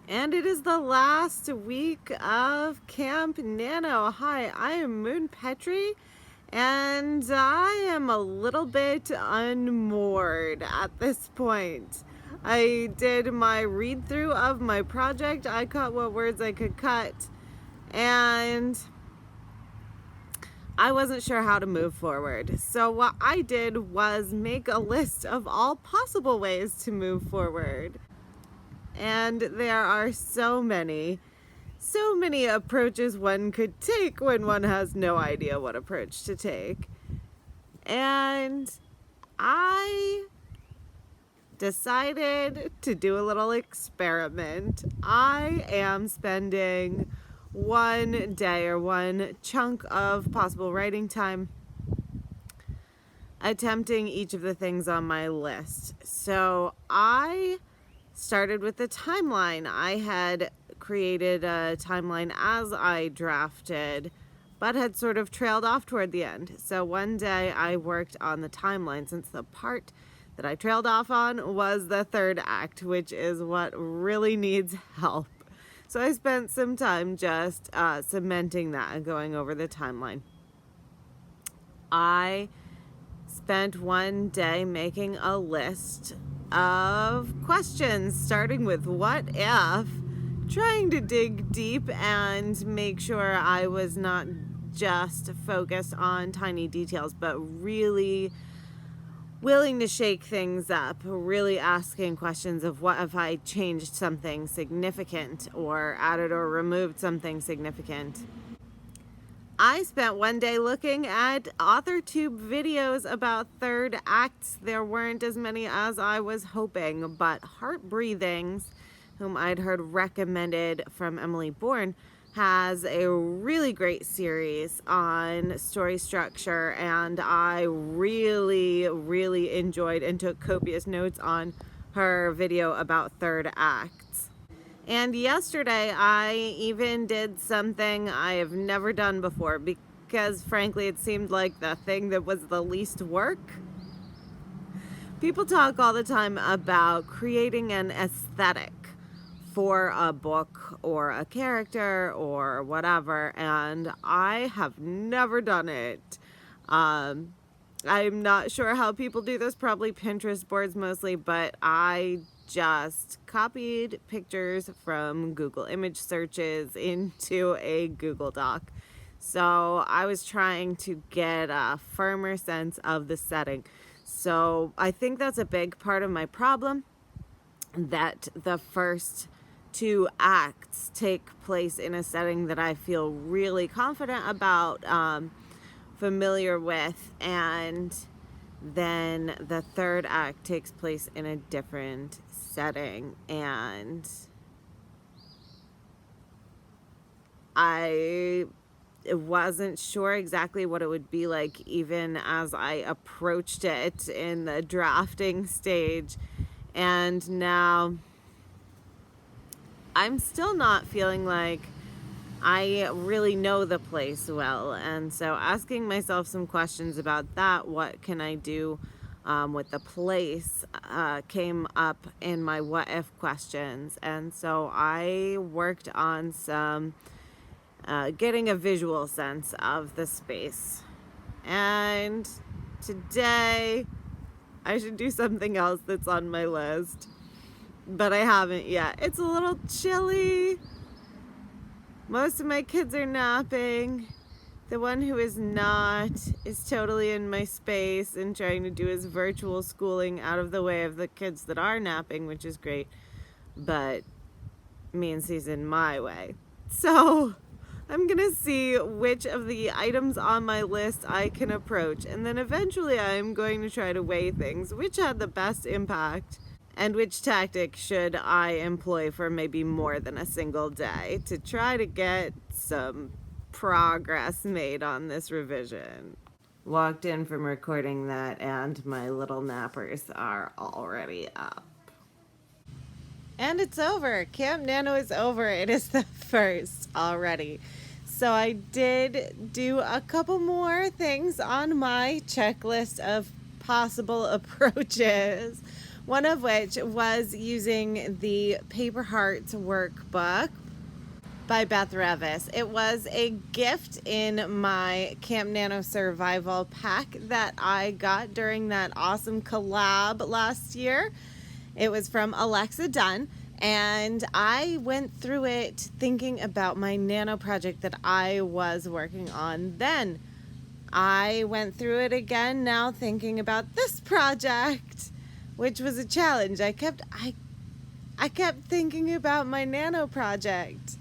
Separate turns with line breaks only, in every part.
And it is the last week of Camp Nano. Hi, I am moonpetrie, and I am a little bit unmoored at this point. I did my read through of my project. I cut what words I could cut, and I wasn't sure how to move forward. So what I did was make a list of all possible ways to move forward. And there are so many approaches one could take when one has no idea what approach to take. And I decided to do a little experiment. I am spending one day or one chunk of possible writing time attempting each of the things on my list. So I started with the timeline. I had created a timeline as I drafted, but had sort of trailed off toward the end. So one day I worked on the timeline, since the part that I trailed off on was the third act, which is what really needs help. So I spent some time just cementing that and going over the timeline. I spent one day making a list of questions, starting with what if, trying to dig deep and make sure I was not just focused on tiny details, but really willing to shake things up, really asking questions of what if I changed something significant or added or removed something significant. I spent one day looking at AuthorTube videos about third acts. There weren't as many as I was hoping, but Heart Breathings, whom I'd heard recommended from Emily Bourne, has a really great series on story structure, and I really enjoyed and took copious notes on her video about third acts. And yesterday I even did something I have never done before, because frankly it seemed like the thing that was the least work. People talk all the time about creating an aesthetic for a book or a character or whatever, and I have never done it. I'm not sure how people do this, probably Pinterest boards mostly, but I just copied pictures from Google image searches into a Google Doc. So I was trying to get a firmer sense of the setting. So I think that's a big part of my problem, that the first two acts take place in a setting that I feel really confident about, familiar with, and then the third act takes place in a different setting, and I wasn't sure exactly what it would be like even as I approached it in the drafting stage. And now I'm still not feeling like I really know the place well, and so asking myself some questions about that, what can I do with the place, came up in my what if questions. And so I worked on some getting a visual sense of the space. And today I should do something else that's on my list, but I haven't yet. It's a little chilly. Most of my kids are napping. The one who is not is totally in my space and trying to do his virtual schooling out of the way of the kids that are napping, which is great, but means he's in my way. So I'm gonna see which of the items on my list I can approach, and then eventually I'm going to try to weigh things, which had the best impact and which tactic should I employ for maybe more than a single day to try to get some progress made on this revision. Walked in from recording that, and my little nappers are already up. And it's over. Camp Nano is over. It is the first already. So I did do a couple more things on my checklist of possible approaches. One of which was using the Paper Hearts workbook by Beth Revis. It was a gift in my Camp Nano Survival pack that I got during that awesome collab last year. It was from Alexa Dunn, and I went through it thinking about my nano project that I was working on then. I went through it again now thinking about this project, which was a challenge. I kept thinking about my nano project.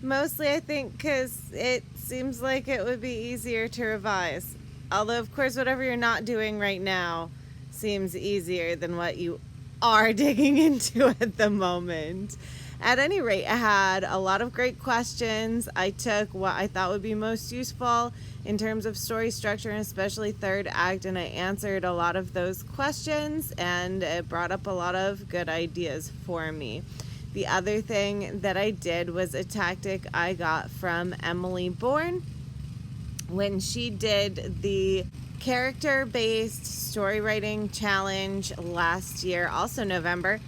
Mostly, I think, because it seems like it would be easier to revise. Although, of course, whatever you're not doing right now seems easier than what you are digging into at the moment. At any rate, I had a lot of great questions. I took what I thought would be most useful in terms of story structure, and especially third act, and I answered a lot of those questions, and it brought up a lot of good ideas for me. The other thing that I did was a tactic I got from Emily Bourne when she did the character-based story writing challenge last year, also November.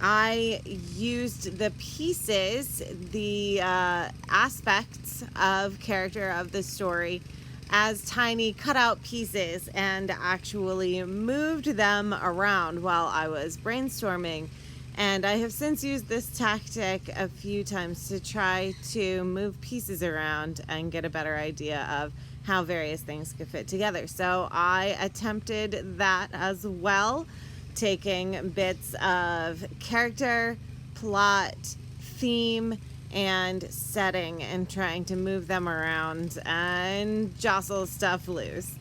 I used the pieces, the aspects of character of the story as tiny cutout pieces and actually moved them around while I was brainstorming. And I have since used this tactic a few times to try to move pieces around and get a better idea of how various things could fit together. So I attempted that as well, taking bits of character, plot, theme, and setting and trying to move them around and jostle stuff loose.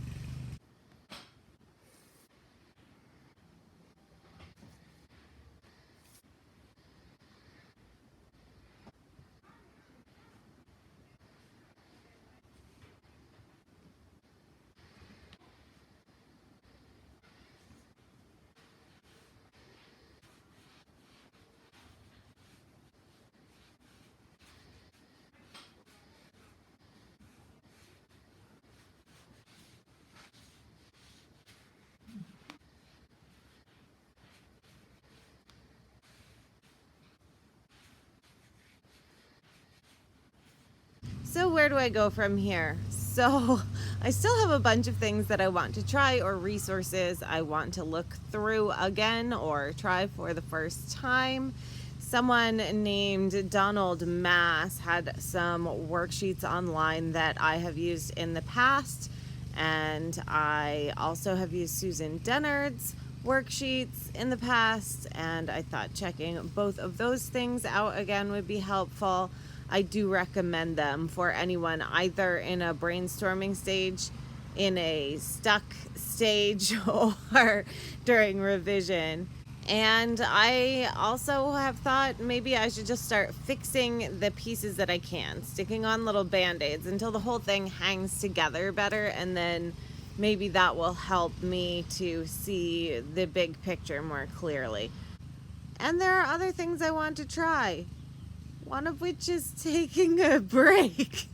So where do I go from here? So I still have a bunch of things that I want to try, or resources I want to look through again or try for the first time. Someone named Donald Mass had some worksheets online that I have used in the past, and I also have used Susan Dennard's worksheets in the past, and I thought checking both of those things out again would be helpful. I do recommend them for anyone either in a brainstorming stage, in a stuck stage, or during revision. And I also have thought maybe I should just start fixing the pieces that I can, sticking on little band-aids until the whole thing hangs together better, and then maybe that will help me to see the big picture more clearly. And there are other things I want to try, one of which is taking a break.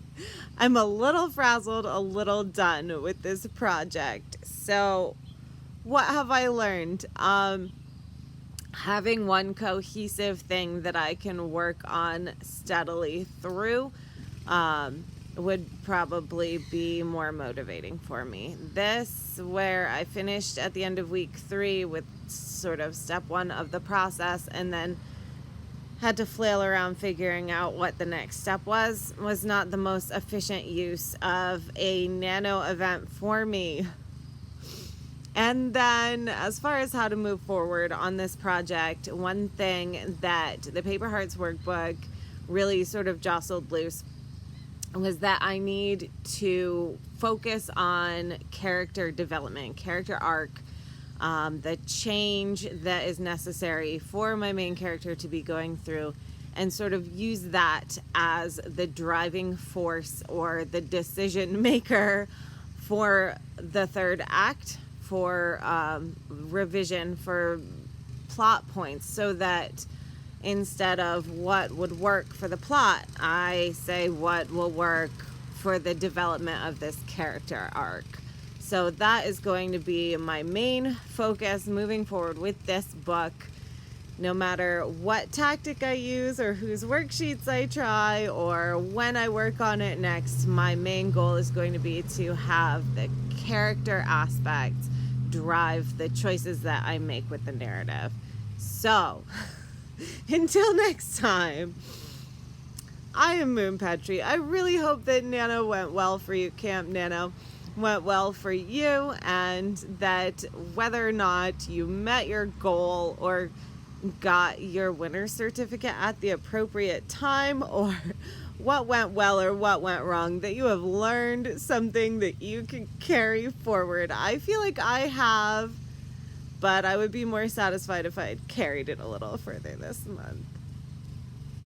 I'm a little frazzled, a little done with this project. So what have I learned? Having one cohesive thing that I can work on steadily through would probably be more motivating for me. This, where I finished at the end of week 3 with sort of step 1 of the process, and then had to flail around figuring out what the next step was not the most efficient use of a nano event for me. And then as far as how to move forward on this project, one thing that the Paper Hearts workbook really sort of jostled loose was that I need to focus on character development, character arc, the change that is necessary for my main character to be going through, and sort of use that as the driving force or the decision maker for the third act, for revision, for plot points, so that instead of what would work for the plot, I say what will work for the development of this character arc. So that is going to be my main focus moving forward with this book. No matter what tactic I use or whose worksheets I try or when I work on it next, my main goal is going to be to have the character aspect drive the choices that I make with the narrative. So, until next time, I am Moonpetrie. I really hope that Nano went well for you, Camp Nano went well for you, and that whether or not you met your goal or got your winner's certificate at the appropriate time, or what went well or what went wrong, that you have learned something that you can carry forward. I feel like I have, but I would be more satisfied if I had carried it a little further this month.